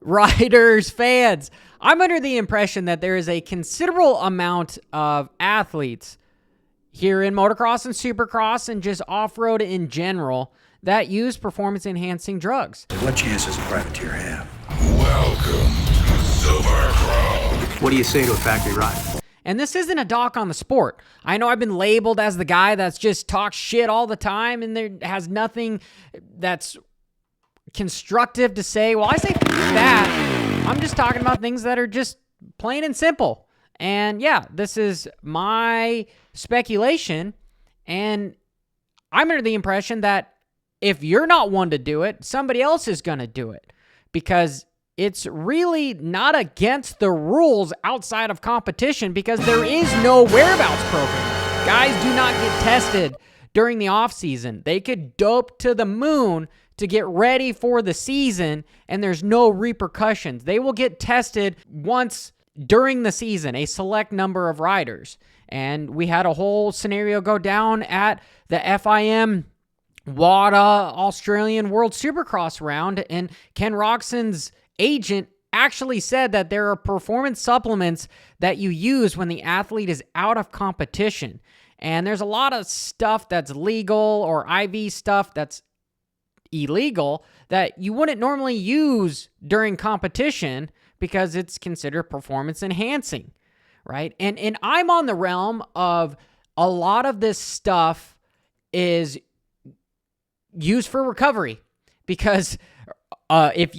Riders, fans, I'm under the impression that there is a considerable amount of athletes here in motocross and supercross and just off-road in general that use performance-enhancing drugs. What chance does a privateer have? Welcome to Silver Crown. What do you say to a factory ride? And this isn't a dock on the sport. I know I've been labeled as the guy that's just talks shit all the time and there has nothing that's constructive to say. Well, I say that. I'm just talking about things that are just plain and simple. And yeah, this is my speculation. And I'm under the impression that if you're not one to do it, somebody else is going to do it. Because it's really not against the rules outside of competition because there is no whereabouts program. Guys do not get tested during the off season. They could dope to the moon to get ready for the season and there's no repercussions. They will get tested once during the season, a select number of riders. And we had a whole scenario go down at the FIM WADA Australian World Supercross round, and Ken Roczen's agent actually said that there are performance supplements that you use when the athlete is out of competition. And there's a lot of stuff that's legal or IV stuff that's illegal that you wouldn't normally use during competition because it's considered performance enhancing, right? And I'm on the realm of a lot of this stuff is used for recovery because if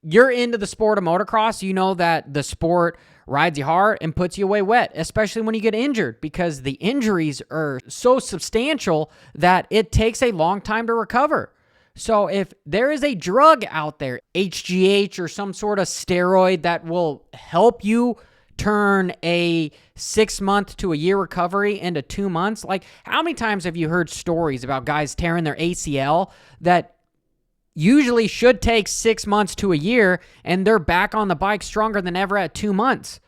you're into the sport of motocross, you know that the sport rides you hard and puts you away wet, especially when you get injured because the injuries are so substantial that it takes a long time to recover. So if there is a drug out there, HGH or some sort of steroid that will help you turn a 6-month to a year recovery into 2 months, like how many times have you heard stories about guys tearing their ACL that usually should take 6 months to a year and they're back on the bike stronger than ever at 2 months?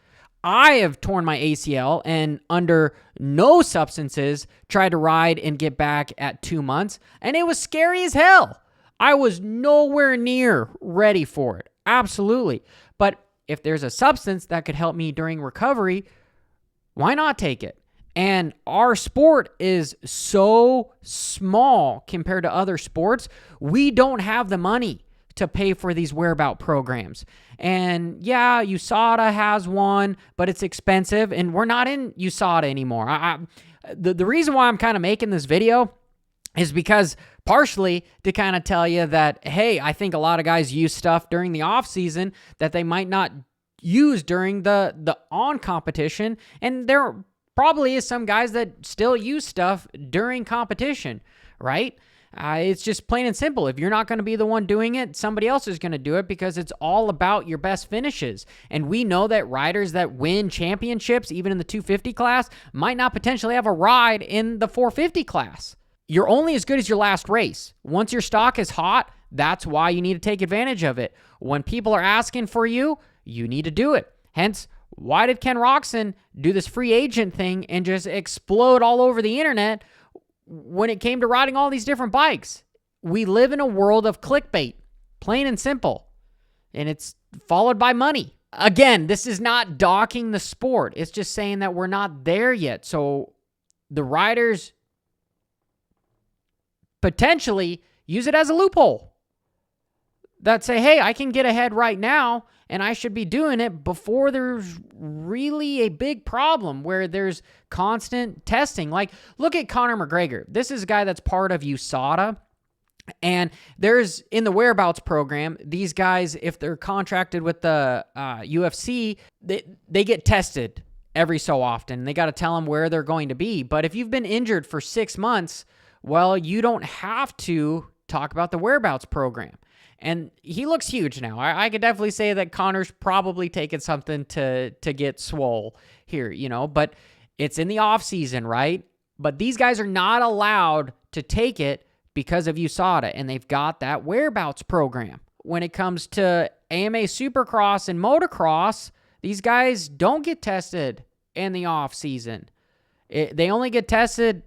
I have torn my ACL and under no substances tried to ride and get back at 2 months, and it was scary as hell. I was nowhere near ready for it. Absolutely. But if there's a substance that could help me during recovery, why not take it? And our sport is so small compared to other sports. We don't have the money to pay for these whereabout programs. And yeah, USADA has one, but it's expensive, and we're not in USADA anymore. The reason why I'm kind of making this video is because partially to kind of tell you that, hey, I think a lot of guys use stuff during the off season that they might not use during the on competition, and there probably is some guys that still use stuff during competition, right? It's just plain and simple. If you're not going to be the one doing it, somebody else is going to do it because it's all about your best finishes. And we know that riders that win championships, even in the 250 class, might not potentially have a ride in the 450 class. You're only as good as your last race. Once your stock is hot, that's why you need to take advantage of it. When people are asking for you, you need to do it. Hence, why did Ken Roczen do this free agent thing and just explode all over the internet when it came to riding all these different bikes? We live in a world of clickbait, plain and simple, and it's followed by money. Again, this is not docking the sport. It's just saying that we're not there yet. So the riders potentially use it as a loophole that say, hey, I can get ahead right now and I should be doing it before there's really a big problem where there's constant testing. Like, look at Conor McGregor. This is a guy that's part of USADA. And there's, in the whereabouts program, these guys, if they're contracted with the UFC, they get tested every so often. They got to tell them where they're going to be. But if you've been injured for 6 months, well, you don't have to talk about the whereabouts program. And he looks huge now. I could definitely say that Conor's probably taken something to get swole here, you know, but it's in the off season, right? But these guys are not allowed to take it because of USADA, and they've got that whereabouts program. When it comes to AMA Supercross and motocross, these guys don't get tested in the off season. They only get tested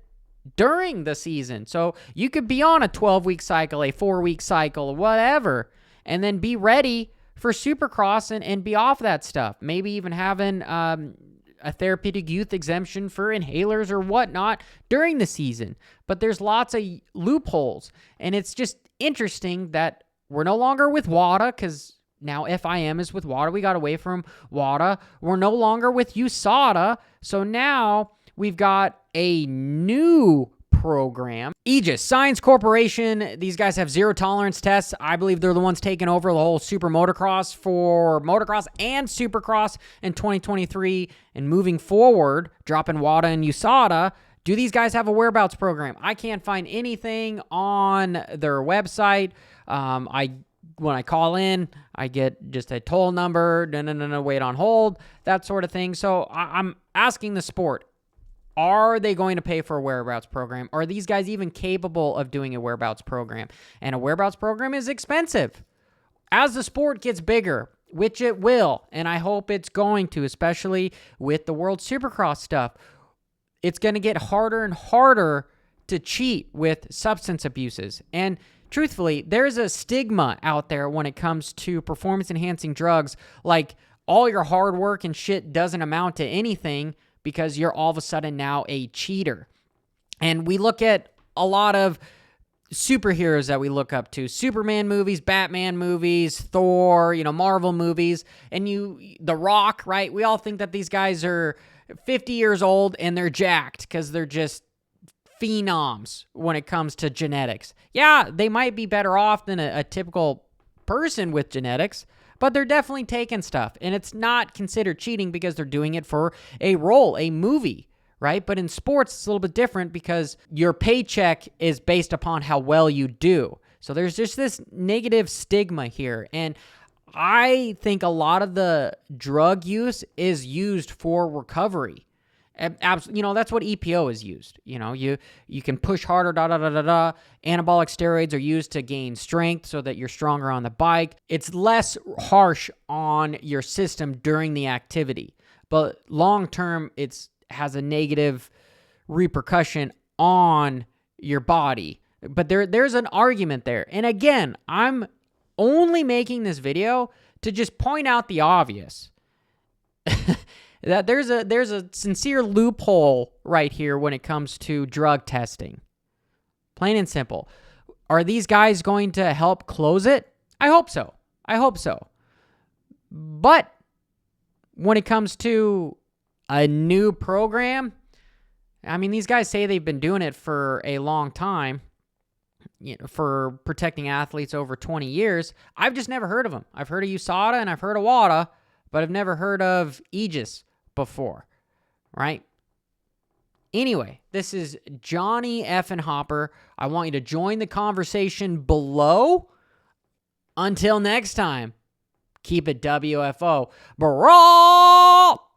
during the season. So you could be on a 12-week cycle, a 4-week cycle, whatever, and then be ready for Supercross and be off that stuff. Maybe even having a therapeutic youth exemption for inhalers or whatnot during the season. But there's lots of loopholes. And it's just interesting that we're no longer with WADA because now FIM is with WADA. We got away from WADA. We're no longer with USADA. So now we've got a new program. Aegis Science Corporation. These guys have zero tolerance tests. I believe they're the ones taking over the whole super motocross for motocross and supercross in 2023 and moving forward, dropping WADA and USADA. Do these guys have a whereabouts program? I can't find anything on their website. When I call in, I get just a toll number, no, wait on hold, that sort of thing. So I'm asking the sport, are they going to pay for a whereabouts program? Are these guys even capable of doing a whereabouts program? And a whereabouts program is expensive. As the sport gets bigger, which it will, and I hope it's going to, especially with the World Supercross stuff, it's going to get harder and harder to cheat with substance abuses. And truthfully, there's a stigma out there when it comes to performance-enhancing drugs, like all your hard work and shit doesn't amount to anything because you're all of a sudden now a cheater. And we look at a lot of superheroes that we look up to, Superman movies, Batman movies, Thor, Marvel movies, and The Rock, right? We all think that these guys are 50 years old and they're jacked because they're just phenoms when it comes to genetics. Yeah, they might be better off than a typical person with genetics, but they're definitely taking stuff, and it's not considered cheating because they're doing it for a role, a movie, right? But in sports, it's a little bit different because your paycheck is based upon how well you do. So there's just this negative stigma here, and I think a lot of the drug use is used for recovery. Absolutely, that's what EPO is used. You can push harder, Anabolic steroids are used to gain strength so that you're stronger on the bike. It's less harsh on your system during the activity, but long term, it has a negative repercussion on your body. But there's an argument there. And again, I'm only making this video to just point out the obvious. That there's a sincere loophole right here when it comes to drug testing. Plain and simple. Are these guys going to help close it? I hope so. But when it comes to a new program, these guys say they've been doing it for a long time, for protecting athletes over 20 years. I've just never heard of them. I've heard of USADA and I've heard of WADA, but I've never heard of Aegis before, right? Anyway, this is Johnny Effin Hopper. I want you to join the conversation below. Until next time, keep it WFO. Brawl!